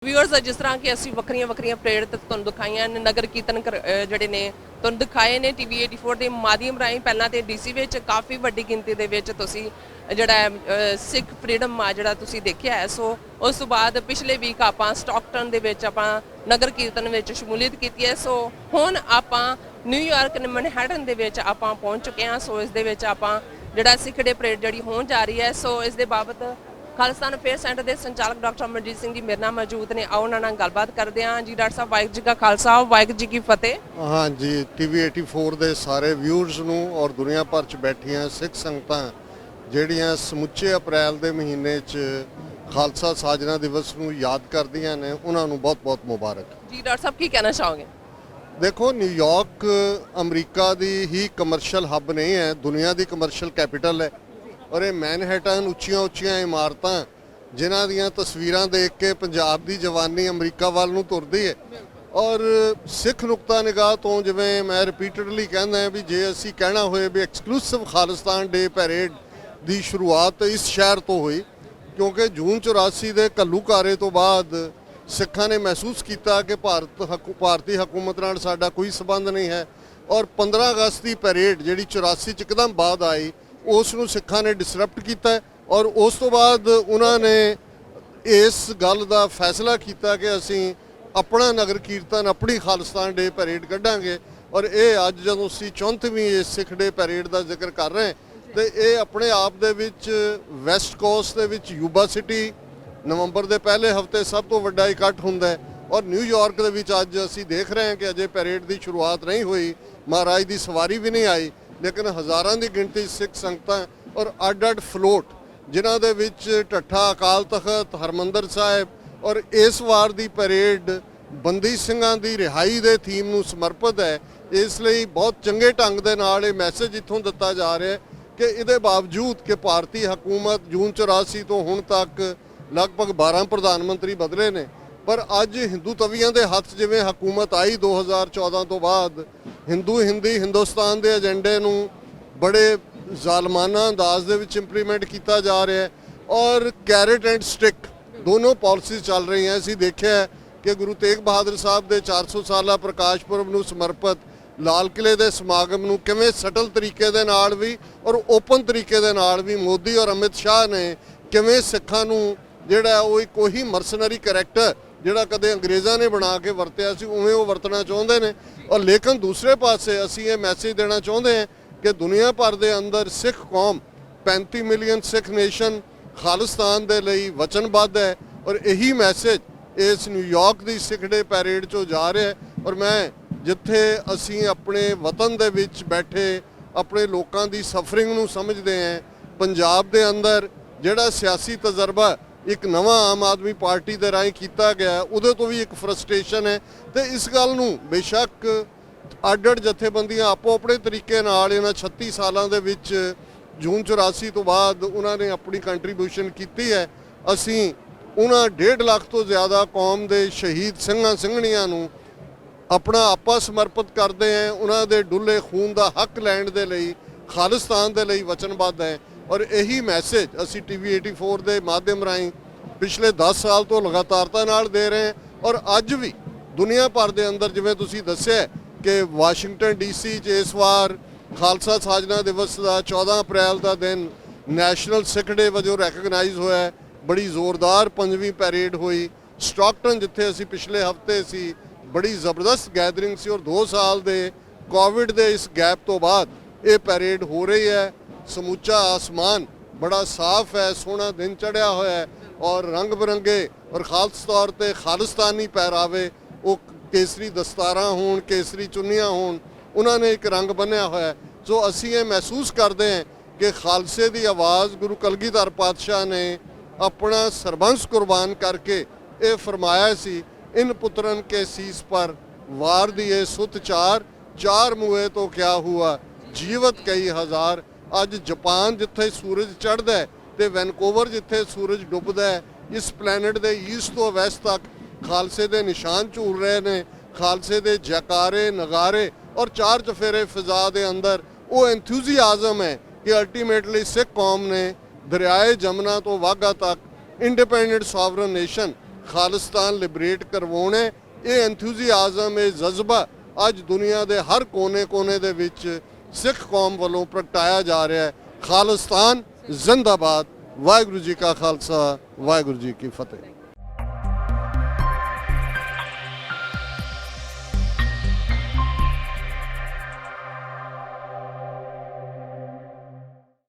Viewers जिस तरह कि ਅਸੀਂ ਵੱਖਰੀਆਂ ਵੱਖਰੀਆਂ ਪ੍ਰੇਰਿਤ ਤੁਹਾਨੂੰ ਦਿਖਾਈਆਂ ਨੇ ਨਗਰ ਕੀਰਤਨ ਜਿਹੜੇ ਨੇ ਤੁਹਾਨੂੰ ਦਿਖਾਏ ਨੇ ਟੀਵੀ 84 ਦੇ ਮਾਧਿਅਮ ਰਾਹੀਂ ਪਹਿਲਾਂ ਤੇ ਡੀਸੀ ਵਿੱਚ ਕਾਫੀ ਵੱਡੀ ਗਿਣਤੀ ਦੇ ਵਿੱਚ ਤੁਸੀਂ ਜਿਹੜਾ ਸਿੱਖ ਫਰੀडम ਆ ਜਿਹੜਾ ਤੁਸੀਂ ਦੇਖਿਆ ਹੈ। ਸੋ ਉਸ ਤੋਂ ਬਾਅਦ ਪਿਛਲੇ ਵੀਕ ਆਪਾਂ ਸਟਾਕਟਨ ਦੇ ਵਿੱਚ ਆਪਾਂ ਨਗਰ ਕੀਰਤਨ ਵਿੱਚ ਸ਼ਮੂਲੀਅਤ ਕੀਤੀ ਹੈ। ਸੋ ਹੁਣ ਆਪਾਂ ਨਿਊਯਾਰਕ ਮੈਨਹੈਟਨ ਦੇ ਵਿੱਚ ਆਪਾਂ ਪਹੁੰਚ ਚੁੱਕੇ ਹਾਂ। ਸੋ ਇਸ ਦੇ ਵਿੱਚ ਆਪਾਂ ਜਿਹੜਾ ਸਿੱਖ ਡੇ ਪਰੇਡ ਜਿਹੜੀ ਹੋਣ ਜਾ ਰਹੀ ਹੈ। ਸੋ ਇਸ ਦੇ ਬਾਬਤ ਖਾਲਿਸਤਾਨ ਅਫੇਅਰ ਸੈਂਟਰ ਦੇ ਸੰਚਾਲਕ ਡਾਕਟਰ ਅਮਰਜੀਤ ਸਿੰਘ ਜੀ ਮੇਰੇ ਨਾਲ ਮੌਜੂਦ ਨੇ। ਆਓ ਉਹਨਾਂ ਨਾਲ ਗੱਲਬਾਤ ਕਰਦੇ ਹਾਂ। ਜੀ ਡਾਕਟਰ ਸਾਹਿਬ, ਵਾਹਿਗੁਰੂ ਜੀ ਕਾ ਖਾਲਸਾ ਵਾਹਿਗੁਰੂ ਜੀ ਕੀ ਫਤਿਹ। हाँ जी, TV 84 ਦੇ ਸਾਰੇ ਵਿਊਅਰਸ ਨੂੰ ਔਰ ਦੁਨੀਆ ਭਰ 'ਚ ਬੈਠੀਆਂ ਸਿੱਖ ਸੰਗਤਾਂ ਜਿਹੜੀਆਂ ਸਮੁੱਚੇ ਅਪ੍ਰੈਲ ਦੇ ਮਹੀਨੇ 'ਚ ਖਾਲਸਾ ਸਾਜਨਾ ਦਿਵਸ ਨੂੰ ਯਾਦ ਕਰਦੀਆਂ ਨੇ, ਉਹਨਾਂ ਨੂੰ ਬਹੁਤ-ਬਹੁਤ ਮੁਬਾਰਕ। ਜੀ ਡਾਕਟਰ ਸਾਹਿਬ, ਕੀ ਕਹਿਣਾ ਚਾਹੋਗੇ? ਦੇਖੋ, ਨਿਊਯਾਰਕ ਅਮਰੀਕਾ ਦੀ ਹੀ ਕਮਰਸ਼ੀਅਲ ਹੱਬ ਨਹੀਂ ਹੈ, ਦੁਨੀਆ ਦੀ ਕਮਰਸ਼ੀਅਲ ਕੈਪੀਟਲ ਹੈ। ਔਰ ਇਹ ਮੈਨਹੈਟਨ ਉੱਚੀਆਂ ਇਮਾਰਤਾਂ ਜਿਨ੍ਹਾਂ ਦੀਆਂ ਤਸਵੀਰਾਂ ਦੇਖ ਕੇ ਪੰਜਾਬ ਦੀ ਜਵਾਨੀ ਅਮਰੀਕਾ ਵੱਲ ਨੂੰ ਤੁਰਦੀ ਹੈ। ਔਰ ਸਿੱਖ ਨੁਕਤਾ ਨਿਗਾਹ ਤੋਂ ਜਿਵੇਂ ਮੈਂ ਰਿਪੀਟਡਲੀ ਕਹਿੰਦਾ ਵੀ ਜੇ ਅਸੀਂ ਕਹਿਣਾ ਹੋਏ ਵੀ ਐਕਸਕਲੂਸਿਵ ਖਾਲਿਸਤਾਨ ਡੇ ਪੈਰੇਡ ਦੀ ਸ਼ੁਰੂਆਤ ਇਸ ਸ਼ਹਿਰ ਤੋਂ ਹੋਈ, ਕਿਉਂਕਿ ਜੂਨ 84 ਦੇ ਘੱਲੂਘਾਰੇ ਤੋਂ ਬਾਅਦ ਸਿੱਖਾਂ ਨੇ ਮਹਿਸੂਸ ਕੀਤਾ ਕਿ ਭਾਰਤੀ ਹਕੂਮਤ ਨਾਲ ਸਾਡਾ ਕੋਈ ਸਬੰਧ ਨਹੀਂ ਹੈ। ਔਰ 15 ਅਗਸਤ ਦੀ ਪੈਰੇਡ ਜਿਹੜੀ 84 ਚ ਇੱਕਦਮ ਬਾਅਦ ਆਈ, ਉਸ ਨੂੰ ਸਿੱਖਾਂ ਨੇ ਡਿਸਰਪਟ ਕੀਤਾ। ਔਰ ਉਸ ਤੋਂ ਬਾਅਦ ਉਹਨਾਂ ਨੇ ਇਸ ਗੱਲ ਦਾ ਫੈਸਲਾ ਕੀਤਾ ਕਿ ਅਸੀਂ ਆਪਣਾ ਨਗਰ ਕੀਰਤਨ, ਆਪਣੀ ਖਾਲਿਸਤਾਨ ਡੇ ਪੈਰੇਡ ਕੱਢਾਂਗੇ। ਔਰ ਇਹ ਅੱਜ ਜਦੋਂ ਅਸੀਂ 34ਵੀਂ ਇਸ ਸਿੱਖ ਡੇ ਪੈਰੇਡ ਦਾ ਜ਼ਿਕਰ ਕਰ ਰਹੇ ਤੇ ਇਹ ਆਪਣੇ ਆਪ ਦੇ ਵਿੱਚ ਵੈਸਟ ਕੋਸਟ ਦੇ ਵਿੱਚ ਯੂਬਾ ਸਿਟੀ ਨਵੰਬਰ ਦੇ ਪਹਿਲੇ ਹਫਤੇ ਸਭ ਤੋਂ ਵੱਡਾ ਇਕੱਠ ਹੁੰਦਾ ਹੈ। ਔਰ ਨਿਊਯਾਰਕ ਦੇ ਵਿੱਚ ਅੱਜ ਅਸੀਂ ਦੇਖ ਰਹੇ ਹਾਂ ਕਿ ਅਜੇ ਪੈਰੇਡ ਦੀ ਸ਼ੁਰੂਆਤ ਨਹੀਂ ਹੋਈ, ਮਹਾਰਾਜ ਦੀ ਸਵਾਰੀ ਵੀ ਨਹੀਂ ਆਈ, ਲੇਕਿਨ ਹਜ਼ਾਰਾਂ ਦੀ ਗਿਣਤੀ ਸਿੱਖ ਸੰਗਤਾਂ ਔਰ ਅੱਡ ਫਲੋਟ ਜਿਨ੍ਹਾਂ ਦੇ ਵਿੱਚ ਢੱਠਾ, ਅਕਾਲ ਤਖਤ, ਹਰਮੰਦਰ ਸਾਹਿਬ। ਔਰ ਇਸ ਵਾਰ ਦੀ ਪੈਰੇਡ ਬੰਦੀ ਸਿੰਘਾਂ ਦੀ ਰਿਹਾਈ ਦੇ ਥੀਮ ਨੂੰ ਸਮਰਪਿਤ ਹੈ। ਇਸ ਲਈ ਬਹੁਤ ਚੰਗੇ ਢੰਗ ਦੇ ਨਾਲ ਇਹ ਮੈਸੇਜ ਇੱਥੋਂ ਦਿੱਤਾ ਜਾ ਰਿਹਾ ਹੈ ਕਿ ਇਹਦੇ ਬਾਵਜੂਦ ਕਿ ਭਾਰਤੀ ਹਕੂਮਤ ਜੂਨ 84 ਤੋਂ ਹੁਣ ਤੱਕ ਲਗਭਗ 12 ਪ੍ਰਧਾਨ ਮੰਤਰੀ ਬਦਲੇ ਨੇ, ਪਰ ਅੱਜ ਹਿੰਦੂ ਤਵੀਆਂ ਦੇ ਹੱਥ ਜਿਵੇਂ ਹਕੂਮਤ ਆਈ 2014 ਤੋਂ ਬਾਅਦ ਹਿੰਦੀ ਹਿੰਦੁਸਤਾਨ ਦੇ ਏਜੰਡੇ ਨੂੰ ਬੜੇ ਜ਼ਾਲਮਾਨਾ ਅੰਦਾਜ਼ ਦੇ ਵਿੱਚ ਇੰਪਲੀਮੈਂਟ ਕੀਤਾ ਜਾ ਰਿਹਾ ਹੈ। ਔਰ ਕੈਰਟ ਐਂਡ ਸਟਿਕ ਦੋਨੋਂ ਪਾਲਿਸੀਜ਼ ਚੱਲ ਰਹੀਆਂ। ਅਸੀਂ ਦੇਖਿਆ ਕਿ ਗੁਰੂ ਤੇਗ ਬਹਾਦਰ ਸਾਹਿਬ ਦੇ 400 ਸਾਲਾ ਪ੍ਰਕਾਸ਼ ਪੁਰਬ ਨੂੰ ਸਮਰਪਿਤ ਲਾਲ ਕਿਲੇ ਦੇ ਸਮਾਗਮ ਨੂੰ ਕਿਵੇਂ ਸਟਲ ਤਰੀਕੇ ਦੇ ਨਾਲ ਵੀ ਔਰ ਓਪਨ ਤਰੀਕੇ ਦੇ ਨਾਲ ਵੀ ਮੋਦੀ ਔਰ ਅਮਿਤ ਸ਼ਾਹ ਨੇ ਕਿਵੇਂ ਸਿੱਖਾਂ ਨੂੰ ਜਿਹੜਾ ਉਹ ਇੱਕ ਉਹੀ ਮਰਸਨਰੀ ਕਰੈਕਟਰ ਜਿਹੜਾ ਕਦੇ ਅੰਗਰੇਜ਼ਾਂ ਨੇ ਬਣਾ ਕੇ ਵਰਤਿਆ ਸੀ ਉਵੇਂ ਉਹ ਵਰਤਣਾ ਚਾਹੁੰਦੇ ਨੇ। ਔਰ ਲੇਕਿਨ ਦੂਸਰੇ ਪਾਸੇ ਅਸੀਂ ਇਹ ਮੈਸੇਜ ਦੇਣਾ ਚਾਹੁੰਦੇ ਹਾਂ ਕਿ ਦੁਨੀਆ ਭਰ ਦੇ ਅੰਦਰ ਸਿੱਖ ਕੌਮ 35 ਮਿਲੀਅਨ ਸਿੱਖ ਨੇਸ਼ਨ ਖਾਲਿਸਤਾਨ ਦੇ ਲਈ ਵਚਨਬੱਧ ਹੈ। ਔਰ ਇਹੀ ਮੈਸੇਜ ਇਸ ਨਿਊਯਾਰਕ ਦੀ ਸਿੱਖ ਡੇ ਪੈਰੇਡ 'ਚੋਂ ਜਾ ਰਿਹਾ ਹੈ। ਔਰ ਮੈਂ ਜਿੱਥੇ ਅਸੀਂ ਆਪਣੇ ਵਤਨ ਦੇ ਵਿੱਚ ਬੈਠੇ ਆਪਣੇ ਲੋਕਾਂ ਦੀ ਸਫਰਿੰਗ ਨੂੰ ਸਮਝਦੇ ਹਾਂ, ਪੰਜਾਬ ਦੇ ਅੰਦਰ ਜਿਹੜਾ ਸਿਆਸੀ ਤਜਰਬਾ ਇੱਕ ਨਵਾਂ ਆਮ ਆਦਮੀ ਪਾਰਟੀ ਦੇ ਰਾਹੀਂ ਕੀਤਾ ਗਿਆ, ਉਹਦੇ ਤੋਂ ਵੀ ਇੱਕ ਫਰਸਟ੍ਰੇਸ਼ਨ ਹੈ। ਤੇ ਇਸ ਗੱਲ ਨੂੰ ਬੇਸ਼ੱਕ ਅੱਡ ਜਥੇਬੰਦੀਆਂ ਆਪੋ ਆਪਣੇ ਤਰੀਕੇ ਨਾਲ ਇਹਨਾਂ 36 ਸਾਲਾਂ ਦੇ ਵਿੱਚ ਜੂਨ 84 ਤੋਂ ਬਾਅਦ ਉਹਨਾਂ ਨੇ ਆਪਣੀ ਕੰਟਰੀਬਿਊਸ਼ਨ ਕੀਤੀ ਹੈ। ਅਸੀਂ ਉਹਨਾਂ 1.5 ਲੱਖ ਤੋਂ ਜ਼ਿਆਦਾ ਕੌਮ ਦੇ ਸ਼ਹੀਦ ਸਿੰਘਾਂ ਸਿੰਘਣੀਆਂ ਨੂੰ ਆਪਣਾ ਆਪਾ ਸਮਰਪਿਤ ਕਰਦੇ ਹਾਂ। ਉਹਨਾਂ ਦੇ ਡੁੱਲੇ ਖੂਨ ਦਾ ਹੱਕ ਲੈਣ ਦੇ ਲਈ, ਖਾਲਿਸਤਾਨ ਦੇ ਲਈ ਵਚਨਬੱਧ ਹੈ। ਔਰ ਇਹੀ ਮੈਸੇਜ ਅਸੀਂ TV 84 ਦੇ ਮਾਧਿਅਮ ਰਾਹੀਂ ਪਿਛਲੇ 10 ਸਾਲ ਤੋਂ ਲਗਾਤਾਰਤਾ ਨਾਲ ਦੇ ਰਹੇ ਹਾਂ। ਔਰ ਅੱਜ ਵੀ ਦੁਨੀਆ ਭਰ ਦੇ ਅੰਦਰ ਜਿਵੇਂ ਤੁਸੀਂ ਦੱਸਿਆ ਕਿ ਵਾਸ਼ਿੰਗਟਨ DC 'ਚ ਇਸ ਵਾਰ ਖਾਲਸਾ ਸਾਜਨਾ ਦਿਵਸ ਦਾ 14 ਅਪ੍ਰੈਲ ਦਾ ਦਿਨ ਨੈਸ਼ਨਲ ਸਿੱਖ ਡੇ ਵਜੋਂ ਰੈਕਗਨਾਈਜ਼ ਹੋਇਆ। ਬੜੀ ਜ਼ੋਰਦਾਰ 5ਵੀਂ ਪੈਰੇਡ ਹੋਈ। ਸਟਾਕਟਨ ਜਿੱਥੇ ਅਸੀਂ ਪਿਛਲੇ ਹਫਤੇ ਸੀ, ਬੜੀ ਜ਼ਬਰਦਸਤ ਗੈਦਰਿੰਗ ਸੀ। ਔਰ 2 ਸਾਲ ਦੇ ਕੋਵਿਡ ਦੇ ਇਸ ਗੈਪ ਤੋਂ ਬਾਅਦ ਇਹ ਪੈਰੇਡ ਹੋ ਰਹੀ ਹੈ। ਸਮੁੱਚਾ ਆਸਮਾਨ ਬੜਾ ਸਾਫ਼ ਹੈ, ਸੋਹਣਾ ਦਿਨ ਚੜ੍ਹਿਆ ਹੋਇਆ ਹੈ। ਔਰ ਰੰਗ ਬਿਰੰਗੇ ਔਰ ਖਾਸ ਤੌਰ 'ਤੇ ਖਾਲਿਸਤਾਨੀ ਪਹਿਰਾਵੇ, ਉਹ ਕੇਸਰੀ ਦਸਤਾਰਾਂ ਹੋਣ, ਕੇਸਰੀ ਚੁੰਨੀਆਂ ਹੋਣ, ਉਹਨਾਂ ਨੇ ਇੱਕ ਰੰਗ ਬੰਨ੍ਹਿਆ ਹੋਇਆ। ਸੋ ਅਸੀਂ ਇਹ ਮਹਿਸੂਸ ਕਰਦੇ ਹਾਂ ਕਿ ਖਾਲਸੇ ਦੀ ਆਵਾਜ਼ ਗੁਰੂ ਕਲਗੀਧਰ ਪਾਤਸ਼ਾਹ ਨੇ ਆਪਣਾ ਸਰਬੰਸ ਕੁਰਬਾਨ ਕਰਕੇ ਇਹ ਫਰਮਾਇਆ ਸੀ, ਇਨ ਪੁੱਤਰਨ ਕੇ ਸੀਸ ਪਰ ਵਾਰ ਦੀਏ ਸੁਤ ਚਾਰ ਮੂਏ ਤੋਂ ਕਿਆ ਹੁਆ ਜੀਵਤ ਕਈ ਹਜ਼ਾਰ। ਅੱਜ ਜਾਪਾਨ ਜਿੱਥੇ ਸੂਰਜ ਚੜ੍ਹਦਾ ਹੈ ਤੇ ਵੈਨਕੂਵਰ ਜਿੱਥੇ ਸੂਰਜ ਡੁੱਬਦਾ ਹੈ, ਇਸ ਪਲੈਨਟ ਦੇ ਈਸਟ ਤੋਂ ਵੈਸਟ ਤੱਕ ਖਾਲਸੇ ਦੇ ਨਿਸ਼ਾਨ ਝੂਲ ਰਹੇ ਨੇ। ਖਾਲਸੇ ਦੇ ਜੈਕਾਰੇ, ਨਗਾਰੇ ਔਰ ਚਾਰ ਚਫੇਰੇ ਫਿਜ਼ਾ ਦੇ ਅੰਦਰ ਉਹ ਐਂਥੂਜ਼ੀਆਜ਼ਮ ਹੈ ਕਿ ਅਲਟੀਮੇਟਲੀ ਸਿੱਖ ਕੌਮ ਨੇ ਦਰਿਆਏ ਜਮਨਾ ਤੋਂ ਵਾਘਾ ਤੱਕ independent sovereign nation Khalistan liberate ਕਰਵਾਉਣਾ ਹੈ। ਇਹ ਐਂਥੂਸੀਆਜ਼ਮ, ਇਹ ਜਜ਼ਬਾ ਅੱਜ ਦੁਨੀਆ ਦੇ ਹਰ ਕੋਨੇ-ਕੋਨੇ ਦੇ ਵਿੱਚ ਸਿੱਖ ਕੌਮ ਵੱਲੋਂ ਪ੍ਰਗਟਾਇਆ ਜਾ ਰਿਹਾ ਹੈ। ਖਾਲਿਸਤਾਨ ਜ਼ਿੰਦਾਬਾਦ। ਵਾਹਿਗੁਰੂ ਜੀ ਕਾ ਖਾਲਸਾ, ਵਾਹਿਗੁਰੂ ਜੀ ਕੀ ਫਤਿਹ।